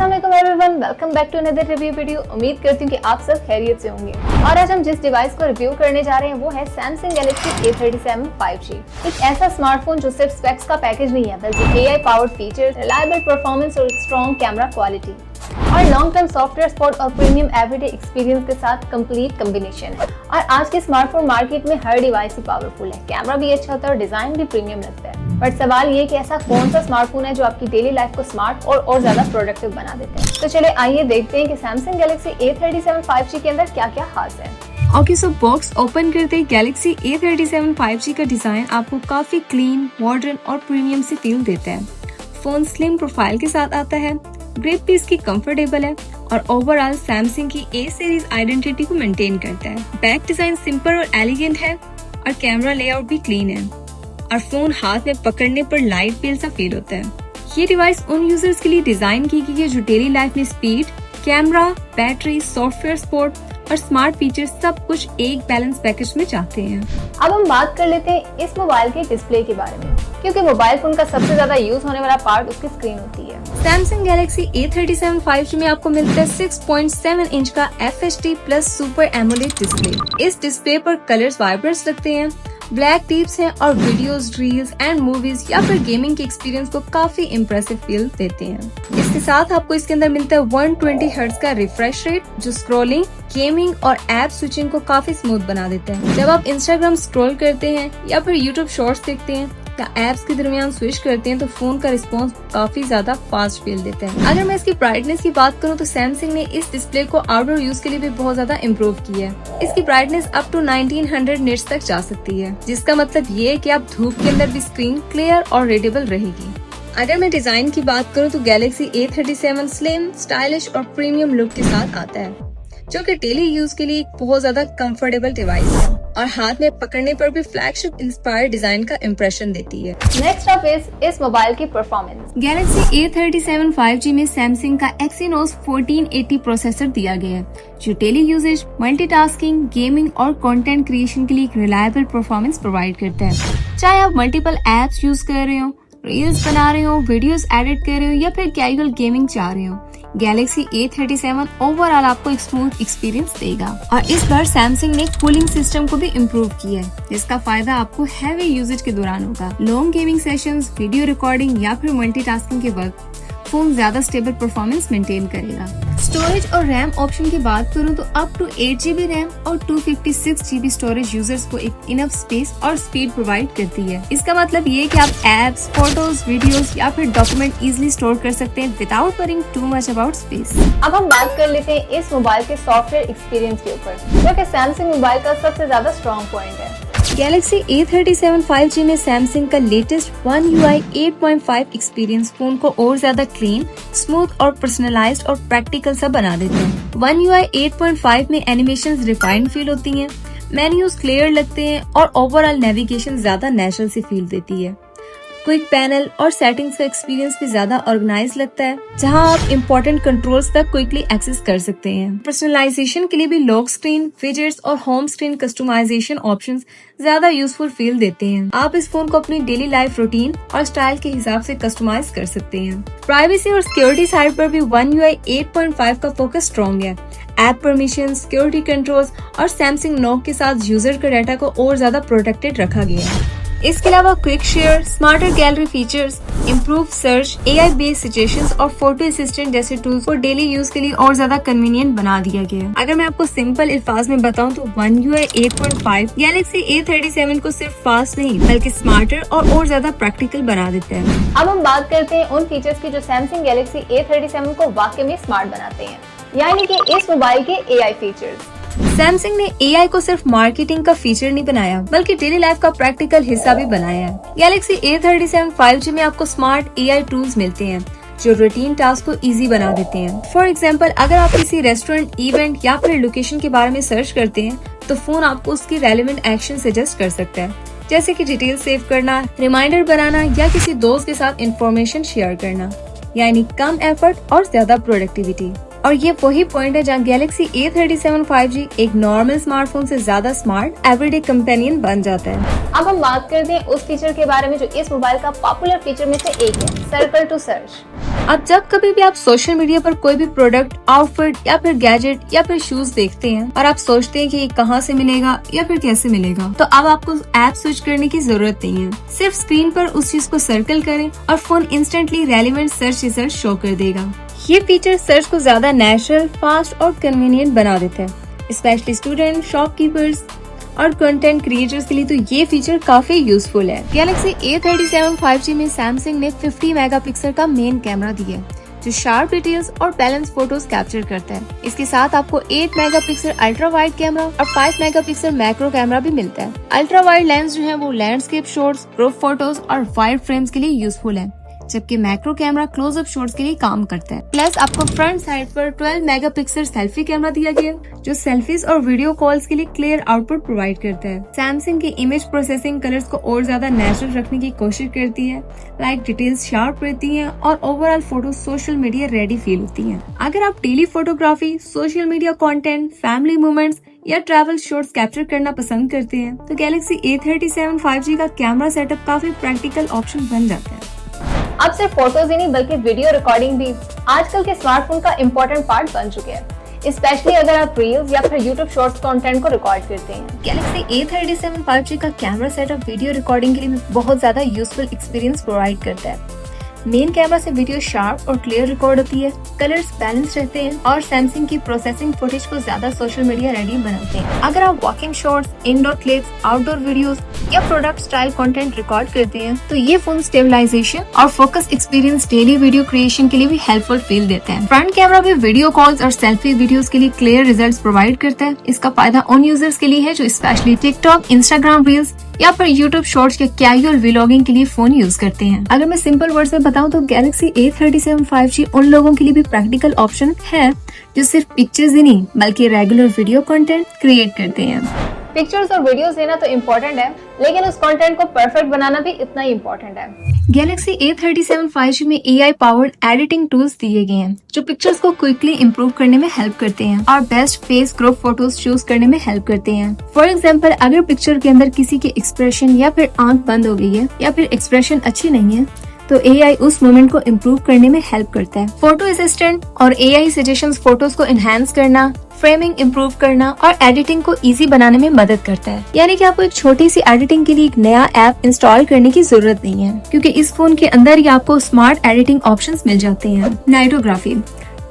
अस्सलाम वालेकुम everyone, welcome back to another review video. उम्मीद करती हूँ कि आप सब खैरियत से होंगे। और आज हम जिस डिवाइस को रिव्यू करने जा रहे हैं वो है Samsung Galaxy A37 5G। एक ऐसा स्मार्टफोन जो सिर्फ स्पेक्स का पैकेज नहीं है बल्कि AI powered features, reliable performance और स्ट्रॉन्ग कैमरा क्वालिटी और लॉन्ग टर्म सॉफ्टवेयर सपोर्ट और प्रीमियम एवरीडे एक्सपीरियंस के साथ कंप्लीट कॉम्बिनेशन है। और आज के स्मार्टफोन मार्केट में हर डिवाइस ही पावरफुल है, कैमरा भी अच्छा होता है और डिजाइन भी प्रीमियम लगता है। बट सवाल ये कि ऐसा कौन सा स्मार्टफोन है जो आपकी डेली लाइफ को स्मार्ट और ज्यादा प्रोडक्टिव बना देते हैं। तो चले आइए देखते हैं कि Samsung Galaxy A37 5G के अंदर क्या क्या खास है। ओके, सो बॉक्स ओपन करते ही Galaxy A37 5G का डिजाइन आपको काफी क्लीन, मॉडर्न और प्रीमियम से फील देता है। फोन स्लिम प्रोफाइल के साथ आता है, ग्रिप भी इसकी कंफर्टेबल है और ओवरऑल सैमसंग की ए सीरीज आइडेंटिटी को मेंटेन करता है। बैक डिजाइन सिंपल और एलिगेंट है और कैमरा लेआउट भी क्लीन है और फोन हाथ में पकड़ने पर लाइट फील सा फील होता है। ये डिवाइस उन यूजर्स के लिए डिजाइन की गई है जो डेली लाइफ में speed, camera, battery, software support और स्मार्ट फीचर्स सब कुछ एक बैलेंस पैकेज में चाहते हैं। अब हम बात कर लेते हैं इस मोबाइल के डिस्प्ले के बारे में, क्योंकि मोबाइल फोन का सबसे ज्यादा यूज होने वाला पार्ट उसकी स्क्रीन होती है। Samsung Galaxy A37 5G में आपको मिलता है 6.7 इंच का FHD plus super AMOLED display. इस डिस्प्ले पर कलर्स वाइब्रेंट लगते हैं, ब्लैक टिप्स हैं और वीडियोस, रील्स एंड मूवीज या फिर गेमिंग के एक्सपीरियंस को काफी इम्प्रेसिव फील देते हैं। इसके साथ आपको इसके अंदर मिलता है 120 हर्ट्ज का रिफ्रेश रेट जो स्क्रॉलिंग, गेमिंग और ऐप स्विचिंग को काफी स्मूथ बना देता है। जब आप इंस्टाग्राम स्क्रॉल करते हैं या फिर यूट्यूब शॉर्ट्स देखते हैं या एप्स के दरमियान स्विच करते हैं तो फोन का रिस्पॉन्स काफी ज्यादा फास्ट फील देता है। अगर मैं इसकी ब्राइटनेस की बात करूं तो सैमसंग ने इस डिस्प्ले को आउटडोर यूज के लिए भी बहुत ज्यादा इम्प्रूव किया है। इसकी ब्राइटनेस अप टू 1900 निट्स तक जा सकती है, जिसका मतलब ये है कि आप धूप के अंदर भी स्क्रीन क्लियर और रीडेबल रहेगी। अगर मैं डिजाइन की बात करूं तो Galaxy A37 स्लिम, स्टाइलिश और प्रीमियम लुक के साथ आता है, जो कि डेली यूज के लिए एक बहुत ज्यादा कंफर्टेबल डिवाइस है और हाथ में पकड़ने पर भी फ्लैगशिप इंस्पायर्ड डिजाइन का इम्प्रेशन देती है। नेक्स्ट अप इस मोबाइल की परफॉर्मेंस। Galaxy A37 5G में Samsung का Exynos 1480 प्रोसेसर दिया गया है, जो डेली यूजेज, मल्टीटास्किंग, गेमिंग और कंटेंट क्रिएशन के लिए एक रिलायबल परफॉर्मेंस प्रोवाइड करता है। चाहे आप मल्टीपल एप्स यूज कर रहे हो, रील्स बना रहे हो, वीडियोस एडिट कर रहे हो या फिर कैजुअल गेमिंग चाह रहे हो, Galaxy A37 ओवरऑल आपको एक स्मूथ एक्सपीरियंस देगा। और इस बार सैमसंग ने कूलिंग सिस्टम को भी इम्प्रूव किया है, जिसका फायदा आपको हैवी यूजेज के दौरान होगा। Long gaming sessions, video recording या फिर मल्टीटास्किंग के वक्त फोन ज्यादा स्टेबल परफॉर्मेंस मेंटेन करेगा। स्टोरेज और रैम ऑप्शन की बात करूं तो अप टू 8GB रैम और 256GB स्टोरेज यूजर्स को एक इनफ स्पेस और स्पीड प्रोवाइड करती है। इसका मतलब ये कि आप एप्स, फोटोज, वीडियोस या फिर डॉक्यूमेंट इजीली स्टोर कर सकते हैं without worrying too much about space. अब हम बात कर लेते हैं इस मोबाइल के सॉफ्टवेयर एक्सपीरियंस के ऊपर, जो कि Samsung मोबाइल का सबसे ज्यादा स्ट्रॉन्ग पॉइंट है। Galaxy A37 5G में Samsung का latest One UI 8.5 experience phone को और ज्यादा क्लीन, स्मूथ और पर्सनलाइज्ड और प्रैक्टिकल सा बना देते हैं। One UI 8.5 में एनिमेशंस रिफाइंड फील होती हैं, मेन्यूज क्लियर लगते हैं और ओवरऑल नेविगेशन ज्यादा नेचुरल सी फील देती है। क्विक पैनल और सेटिंग्स का एक्सपीरियंस भी ज्यादा ऑर्गेनाइज लगता है, जहां आप इम्पोर्टेंट कंट्रोल्स तक क्विकली एक्सेस कर सकते हैं। पर्सनलाइजेशन के लिए भी लॉक स्क्रीन, विजेट्स और होम स्क्रीन कस्टमाइजेशन ऑप्शंस ज्यादा यूजफुल फील देते हैं। आप इस फोन को अपनी डेली लाइफ रूटीन और स्टाइल के हिसाब से कस्टमाइज कर सकते हैं। प्राइवेसी और सिक्योरिटी साइड पर भी One UI 8.5 का फोकस स्ट्रॉन्ग है। ऐप परमिशन, सिक्योरिटी कंट्रोल्स और Samsung Knock के साथ यूजर का डाटा को और ज्यादा प्रोटेक्टेड रखा गया है। इसके अलावा quick share, smarter gallery features, improve search, AI based suggestions और फोटो असिस्टेंट जैसे टूल्स को डेली यूज के लिए और ज्यादा कन्वीनियंट बना दिया गया है। अगर मैं आपको सिंपल अल्फाज में बताऊं तो One UI 8.5 Galaxy A37 को सिर्फ फास्ट नहीं बल्कि स्मार्टर और ज्यादा प्रैक्टिकल बना देता है। अब हम बात करते हैं उन फीचर्स की जो Samsung Galaxy A37 को वाकई में स्मार्ट बनाते हैं, यानी कि इस मोबाइल के AI फीचर्स। सैमसंग ने AI को सिर्फ मार्केटिंग का फीचर नहीं बनाया बल्कि डेली लाइफ का प्रैक्टिकल हिस्सा भी बनाया है। Galaxy A37 5G में आपको स्मार्ट AI टूल्स मिलते हैं जो रूटीन टास्क को इजी बना देते हैं। फॉर एग्जाम्पल, अगर आप किसी रेस्टोरेंट, इवेंट या फिर लोकेशन के बारे में सर्च करते हैं तो फोन आपको उसकी रेलेवेंट एक्शन सजेस्ट कर सकता है, जैसे कि डिटेल सेव करना, रिमाइंडर बनाना या किसी दोस्त के साथ इंफॉर्मेशन शेयर करना, यानी कम एफर्ट और ज्यादा प्रोडक्टिविटी। और ये वही पॉइंट है जहाँ Galaxy A37 5G एक नॉर्मल स्मार्टफोन से ज्यादा स्मार्ट एवरीडे कंपेनियन बन जाता है। अब हम बात करते हैं उस फीचर के बारे में जो इस मोबाइल का पॉपुलर फीचर में से एक है, सर्कल टू सर्च। अब जब कभी भी आप सोशल मीडिया पर कोई भी प्रोडक्ट, आउटफिट या फिर गैजेट या फिर शूज देखते हैं और आप सोचते हैं कि ये कहाँ से मिलेगा या फिर कैसे मिलेगा, तो अब आपको ऐप स्विच करने की जरूरत नहीं है। सिर्फ स्क्रीन पर उस चीज को सर्कल करें और phone instantly relevant search result show कर देगा। ये फीचर सर्च को ज्यादा नेचुरल, फास्ट और कन्वीनियंट बना देता है। स्पेशली स्टूडेंट, शॉपकीपर्स और कंटेंट क्रिएटर्स के लिए तो ये फीचर काफी यूजफुल है। गैलेक्सी A37 5G में सैमसंग ने 50 मेगापिक्सल का मेन कैमरा दिया है, जो शार्प डिटेल्स और बैलेंस फोटोज कैप्चर करता है। इसके साथ आपको 8 मेगापिक्सल अल्ट्रा वाइड कैमरा और 5 मेगापिक्सल मैक्रो कैमरा भी मिलता है। अल्ट्रा वाइड लेंस जो है वो लैंडस्केप शॉट्स, ग्रुप फोटोज और वाइड फ्रेम्स के लिए यूजफुल है, जबकि मैक्रो कैमरा क्लोजअप शॉट्स के लिए काम करता है। प्लस आपको फ्रंट साइड पर 12 मेगापिक्सल सेल्फी कैमरा दिया गया, जो सेल्फीज और वीडियो कॉल्स के लिए क्लियर आउटपुट प्रोवाइड करता है। सैमसंग की इमेज प्रोसेसिंग कलर्स को और ज्यादा नेचुरल रखने की कोशिश करती है, लाइट डिटेल्स शार्प रहती हैं और overall photo social media ready feel होती हैं। अगर आप daily photography, social media content, family moments या ट्रैवल शॉट्स कैप्चर करना पसंद करते हैं, तो गैलेक्सी A37 5G का कैमरा सेटअप काफी प्रैक्टिकल ऑप्शन बन जाता है। अब सिर्फ फोटोज ही नहीं बल्कि वीडियो रिकॉर्डिंग भी आजकल के स्मार्टफोन का इम्पोर्टेंट पार्ट बन चुके हैं, स्पेशली अगर आप रील्स या फिर यूट्यूब शॉर्ट्स कंटेंट को रिकॉर्ड करते हैं। गैलेक्सी A37 5G का कैमरा सेटअप वीडियो रिकॉर्डिंग के लिए भी बहुत ज्यादा यूजफुल एक्सपीरियंस प्रोवाइड करता है। मेन कैमरा से वीडियो शार्प और क्लियर रिकॉर्ड होती है, कलर्स बैलेंस रहते हैं और सैमसंग की प्रोसेसिंग फुटेज को ज्यादा सोशल मीडिया रेडी बनाते हैं। अगर आप walking shots, indoor clips, outdoor videos या प्रोडक्ट स्टाइल कंटेंट रिकॉर्ड करते हैं, तो ये फोन स्टेबलाइजेशन और focus experience daily video creation के लिए भी हेल्पफुल फील देता है। फ्रंट कैमरा भी वीडियो कॉल्स और सेल्फी वीडियोस के लिए क्लियर रिजल्ट्स प्रोवाइड करता है। इसका फायदा उन यूजर्स के लिए है जो स्पेशली टिकटॉक, इंस्टाग्राम रील्स या फिर यूट्यूब शॉर्ट्स या कैजुअल व्लॉगिंग के लिए फोन यूज करते हैं। अगर मैं सिंपल वर्ड्स में बताऊं तो गैलेक्सी A37 5G उन लोगों के लिए भी प्रैक्टिकल ऑप्शन है जो सिर्फ पिक्चर्स ही नहीं बल्कि रेगुलर वीडियो कंटेंट क्रिएट करते हैं। पिक्चर्स और वीडियोस लेना तो इम्पोर्टेंट है, लेकिन उस कंटेंट को परफेक्ट बनाना भी इतना ही इम्पोर्टेंट है। गैलेक्सी A37 5G में AI पावर्ड एडिटिंग टूल्स दिए गए हैं, जो पिक्चर्स को क्विकली इम्प्रूव करने में हेल्प करते हैं और best face group photos choose करने में हेल्प करते हैं। फॉर एग्जाम्पल, अगर पिक्चर के अंदर किसी के एक्सप्रेशन या फिर आंख बंद हो गई है या फिर एक्सप्रेशन अच्छी नहीं है, तो AI उस मोमेंट को इम्प्रूव करने में हेल्प करता है। फोटो असिस्टेंट और AI सजेशंस फोटोज को एनहांस करना, फ्रेमिंग इम्प्रूव करना और एडिटिंग को इजी बनाने में मदद करता है। यानी कि आपको एक छोटी सी एडिटिंग के लिए एक नया ऐप इंस्टॉल करने की जरूरत नहीं है, क्योंकि इस फोन के अंदर ही आपको स्मार्ट एडिटिंग ऑप्शंस मिल जाते हैं। नाइटोग्राफी,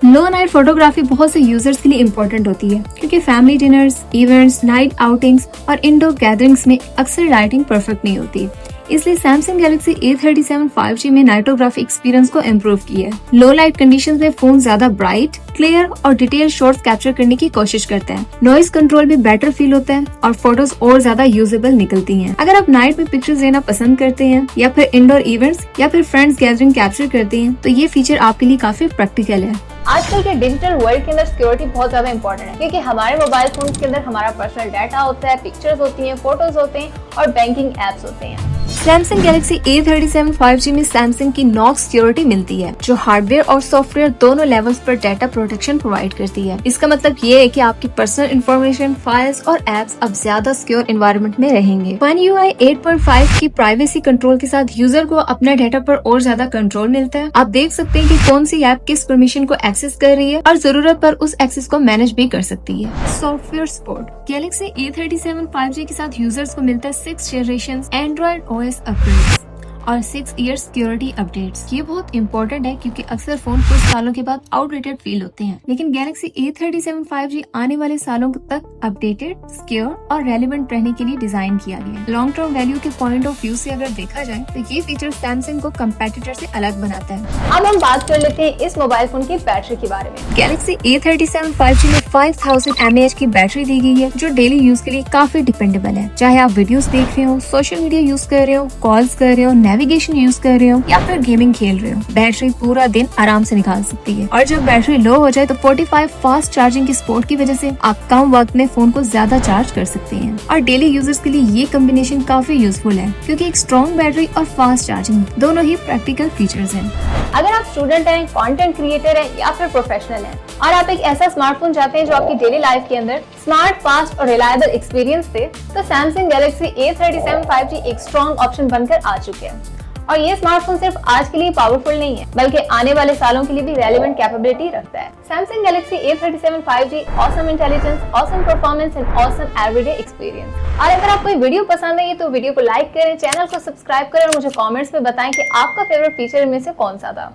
लो नाइट फोटोग्राफी बहुत से यूजर्स के लिए इम्पोर्टेंट होती है, क्योंकि family dinners, events, night outings और इंडोर गैदरिंग्स में अक्सर लाइटिंग परफेक्ट नहीं होती। इसलिए सैमसंग गैलेक्सी A37 5G में नाइटोग्राफी एक्सपीरियंस को इम्प्रूव किया है। लो लाइट कंडीशंस में फोन ज्यादा ब्राइट, क्लियर और डिटेल शॉट्स कैप्चर करने की कोशिश करता है। नॉइज कंट्रोल भी बेटर फील होता है और फोटोज और ज्यादा यूजेबल निकलती हैं। अगर आप नाइट में पिक्चर्स लेना पसंद करते हैं या फिर इंडोर इवेंट्स या फिर फ्रेंड्स गैदरिंग कैप्चर करते हैं, तो ये फीचर आपके लिए काफी प्रैक्टिकल है। आजकल के डिजिटल वर्ल्ड के अंदर सिक्योरिटी बहुत ज्यादा इंपॉर्टेंट है, क्योंकि हमारे मोबाइल फोन के अंदर हमारा पर्सनल डाटा होता है, पिक्चर्स होती हैं, फोटोज होते हैं और बैंकिंग एप्स होते हैं। सैमसंग गैलेक्सी A37 5G में सैमसंग की नॉक्स सिक्योरिटी मिलती है, जो हार्डवेयर और सॉफ्टवेयर दोनों लेवल्स पर डाटा प्रोटेक्शन प्रोवाइड करती है। इसका मतलब ये है कि आपकी पर्सनल इंफॉर्मेशन, फाइल्स और एप्स अब ज्यादा सिक्योर एनवायरनमेंट में रहेंगे। One UI 8.5 की प्राइवेसी कंट्रोल के साथ यूजर को अपने डाटा पर और ज्यादा कंट्रोल मिलता है। आप देख सकते हैं कि कौन सी ऐप किस परमिशन को एक्सेस कर रही है और जरूरत पर उस एक्सेस को मैनेज भी कर सकती है। Software support, Galaxy A37 5G के साथ यूजर्स को मिलता है 6th generation Android OS upgrades और 6 ईयर सिक्योरिटी अपडेट्स। ये बहुत इंपॉर्टेंट है, क्योंकि अक्सर फोन कुछ सालों के बाद आउटडेटेड फील होते हैं, लेकिन गैलेक्सी A37 5G आने वाले सालों तक अपडेटेड, सिक्योर और रेलेवेंट रहने के लिए डिजाइन किया गया है। लॉन्ग टर्म वैल्यू के पॉइंट ऑफ व्यू से अगर देखा जाए तो ये फीचर सैमसंग को कंपेटिटर से अलग बनाता है। अब हम बात कर लेते हैं इस मोबाइल फोन की बैटरी के बारे में। गैलेक्सी A37 5G में 5000 mAh की बैटरी दी गई है, जो डेली यूज के लिए काफी डिपेंडेबल है। चाहे आप वीडियोस देख रहे हो, सोशल मीडिया यूज कर रहे हो, कॉल्स कर रहे हो, नेविगेशन यूज कर रहे हो या फिर गेमिंग खेल रहे हो, बैटरी पूरा दिन आराम से निकाल सकती है। और जब बैटरी लो हो जाए तो 45 फास्ट चार्जिंग की सपोर्ट की वजह से आप कम वक्त में फोन को ज्यादा चार्ज कर सकते हैं। और डेली यूजर्स के लिए ये कॉम्बिनेशन काफी यूजफुल है, क्योंकि एक स्ट्रॉन्ग बैटरी और फास्ट चार्जिंग दोनों ही प्रैक्टिकल फीचर्स हैं। अगर आप स्टूडेंट हैं, कंटेंट क्रिएटर हैं या फिर प्रोफेशनल हैं और आप एक ऐसा स्मार्टफोन चाहते हैं जो आपकी डेली लाइफ के अंदर स्मार्ट, फास्ट और रिलायबल एक्सपीरियंस दे, तो सैमसंग गैलेक्सी A37 5G एक स्ट्रॉन्ग ऑप्शन बनकर आ चुके हैं। और ये स्मार्टफोन सिर्फ आज के लिए पावरफुल नहीं है, बल्कि आने वाले सालों के लिए भी रेलेवेंट कैपेबिलिटी रखता है। Samsung Galaxy A37 5G, awesome intelligence, awesome performance and awesome everyday experience. और अगर आपको ये वीडियो पसंद आई तो वीडियो को लाइक करें, चैनल को सब्सक्राइब करें और मुझे कमेंट्स में बताएं कि आपका फेवरेट फीचर इनमें से कौन सा था।